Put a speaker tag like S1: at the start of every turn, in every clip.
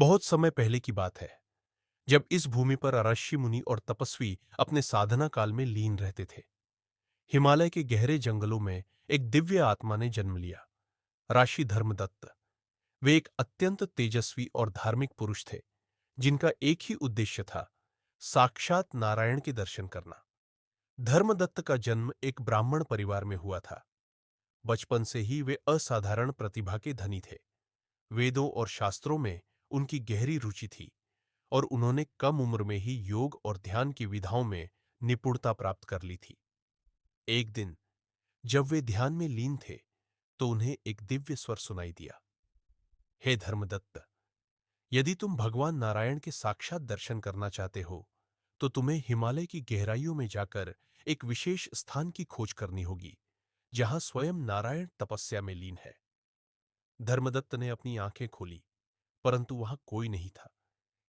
S1: बहुत समय पहले की बात है, जब इस भूमि पर ऋषि मुनि और तपस्वी अपने साधना काल में लीन रहते थे। हिमालय के गहरे जंगलों में एक दिव्य आत्मा ने जन्म लिया, ऋषि धर्मदत्त। वे एक अत्यंत तेजस्वी और धार्मिक पुरुष थे, जिनका एक ही उद्देश्य था, साक्षात नारायण के दर्शन करना। धर्मदत्त का जन्म एक ब्राह्मण परिवार में हुआ था। बचपन से ही वे असाधारण प्रतिभा के धनी थे। वेदों और शास्त्रों में उनकी गहरी रुचि थी और उन्होंने कम उम्र में ही योग और ध्यान की विधाओं में निपुणता प्राप्त कर ली थी। एक दिन जब वे ध्यान में लीन थे, तो उन्हें एक दिव्य स्वर सुनाई दिया। हे धर्मदत्त, यदि तुम भगवान नारायण के साक्षात दर्शन करना चाहते हो, तो तुम्हें हिमालय की गहराइयों में जाकर एक विशेष स्थान की खोज करनी होगी, जहां स्वयं नारायण तपस्या में लीन है। धर्मदत्त ने अपनी आंखें खोली, परंतु वहां कोई नहीं था।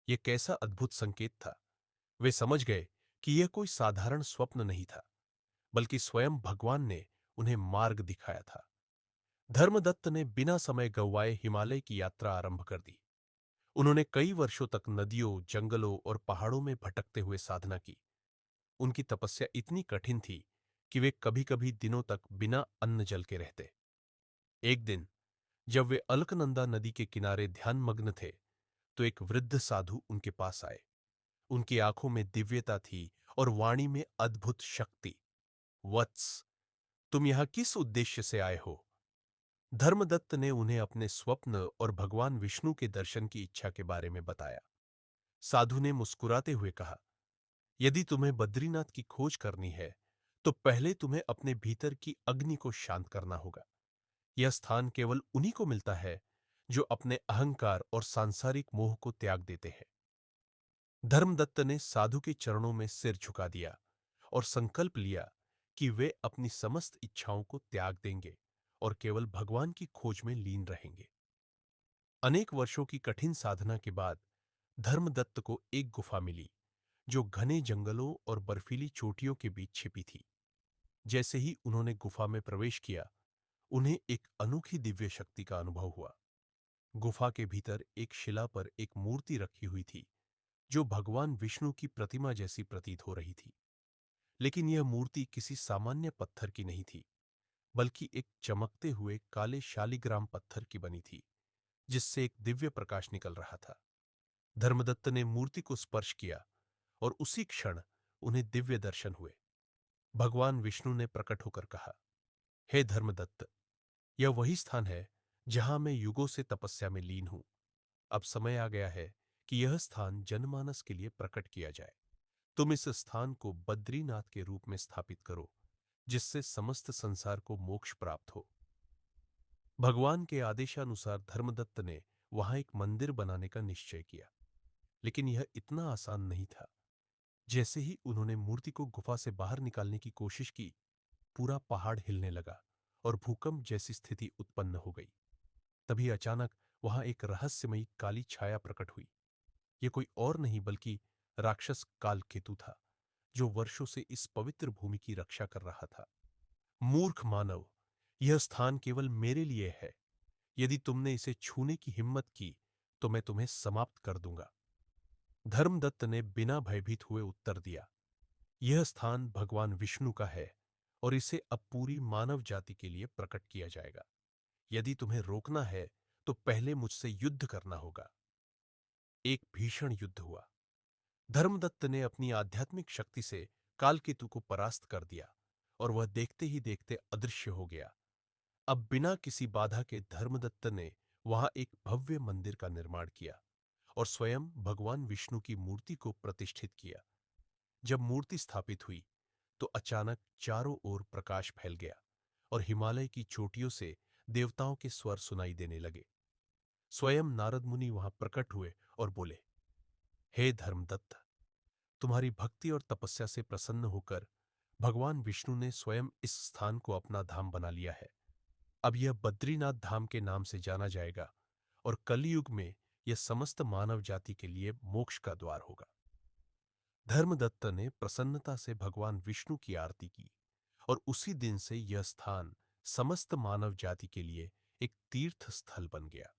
S1: यह कैसा अद्भुत संकेत था! वे समझ गए कि यह कोई साधारण स्वप्न नहीं था, बल्कि स्वयं भगवान ने उन्हें मार्ग दिखाया था। धर्मदत्त ने बिना समय गंवाए हिमालय की यात्रा आरंभ कर दी। उन्होंने कई वर्षों तक नदियों, जंगलों और पहाड़ों में भटकते हुए साधना की। उनकी तपस्या इतनी कठिन थी कि वे कभी-कभी दिनों तक बिना अन्न जल के रहते। एक दिन जब वे अलकनंदा नदी के किनारे ध्यानमग्न थे, तो एक वृद्ध साधु उनके पास आए। उनकी आंखों में दिव्यता थी और वाणी में अद्भुत शक्ति। वत्स, तुम यहां किस उद्देश्य से आए हो? धर्मदत्त ने उन्हें अपने स्वप्न और भगवान विष्णु के दर्शन की इच्छा के बारे में बताया। साधु ने मुस्कुराते हुए कहा, यदि तुम्हें बद्रीनाथ की खोज करनी है, तो पहले तुम्हें अपने भीतर की अग्नि को शांत करना होगा। यह स्थान केवल उन्हीं को मिलता है जो अपने अहंकार और सांसारिक मोह को त्याग देते हैं। धर्मदत्त ने साधु के चरणों में सिर झुका दिया और संकल्प लिया कि वे अपनी समस्त इच्छाओं को त्याग देंगे और केवल भगवान की खोज में लीन रहेंगे। अनेक वर्षों की कठिन साधना के बाद धर्मदत्त को एक गुफा मिली, जो घने जंगलों और बर्फीली चोटियों के बीच छिपी थी। जैसे ही उन्होंने गुफा में प्रवेश किया, उन्हें एक अनोखी दिव्य शक्ति का अनुभव हुआ। गुफा के भीतर एक शिला पर एक मूर्ति रखी हुई थी, जो भगवान विष्णु की प्रतिमा जैसी प्रतीत हो रही थी। लेकिन यह मूर्ति किसी सामान्य पत्थर की नहीं थी, बल्कि एक चमकते हुए काले शालिग्राम पत्थर की बनी थी, जिससे एक दिव्य प्रकाश निकल रहा था। धर्मदत्त ने मूर्ति को स्पर्श किया और उसी क्षण उन्हें दिव्य दर्शन हुए। भगवान विष्णु ने प्रकट होकर कहा, हे धर्मदत्त, यह वही स्थान है जहां मैं युगों से तपस्या में लीन हूं। अब समय आ गया है कि यह स्थान जनमानस के लिए प्रकट किया जाए। तुम इस स्थान को बद्रीनाथ के रूप में स्थापित करो, जिससे समस्त संसार को मोक्ष प्राप्त हो। भगवान के आदेशानुसार धर्मदत्त ने वहां एक मंदिर बनाने का निश्चय किया, लेकिन यह इतना आसान नहीं था। जैसे ही उन्होंने मूर्ति को गुफा से बाहर निकालने की कोशिश की, पूरा पहाड़ हिलने लगा और भूकंप जैसी स्थिति उत्पन्न हो गई। तभी अचानक वहां एक रहस्यमयी काली छाया प्रकट हुई। यह कोई और नहीं बल्कि राक्षस कालकेतु था, जो वर्षों से इस पवित्र भूमि की रक्षा कर रहा था। मूर्ख मानव, यह स्थान केवल मेरे लिए है। यदि तुमने इसे छूने की हिम्मत की, तो मैं तुम्हें समाप्त कर दूंगा। धर्मदत्त ने बिना भयभीत हुए उत्तर दिया, यह स्थान भगवान विष्णु का है और इसे अब पूरी मानव जाति के लिए प्रकट किया जाएगा। यदि तुम्हें रोकना है, तो पहले मुझसे युद्ध करना होगा। एक भीषण युद्ध हुआ। धर्मदत्त ने अपनी आध्यात्मिक शक्ति से कालकेतु को परास्त कर दिया और वह देखते ही देखते अदृश्य हो गया। अब बिना किसी बाधा के धर्मदत्त ने वहां एक भव्य मंदिर का निर्माण किया और स्वयं भगवान विष्णु की मूर्ति को प्रतिष्ठित किया। जब मूर्ति स्थापित हुई, तो अचानक चारों ओर प्रकाश फैल गया और हिमालय की चोटियों से देवताओं के स्वर सुनाई देने लगे। स्वयं नारद मुनि वहां प्रकट हुए और बोले, हे धर्मदत्त, तुम्हारी भक्ति और तपस्या से प्रसन्न होकर भगवान विष्णु ने स्वयं इस स्थान को अपना धाम बना लिया है। अब यह बद्रीनाथ धाम के नाम से जाना जाएगा और कलयुग में यह समस्त मानव जाति के लिए मोक्ष का द्वार होगा। धर्मदत्त ने प्रसन्नता से भगवान विष्णु की आरती की और उसी दिन से यह स्थान समस्त मानव जाति के लिए एक तीर्थ स्थल बन गया।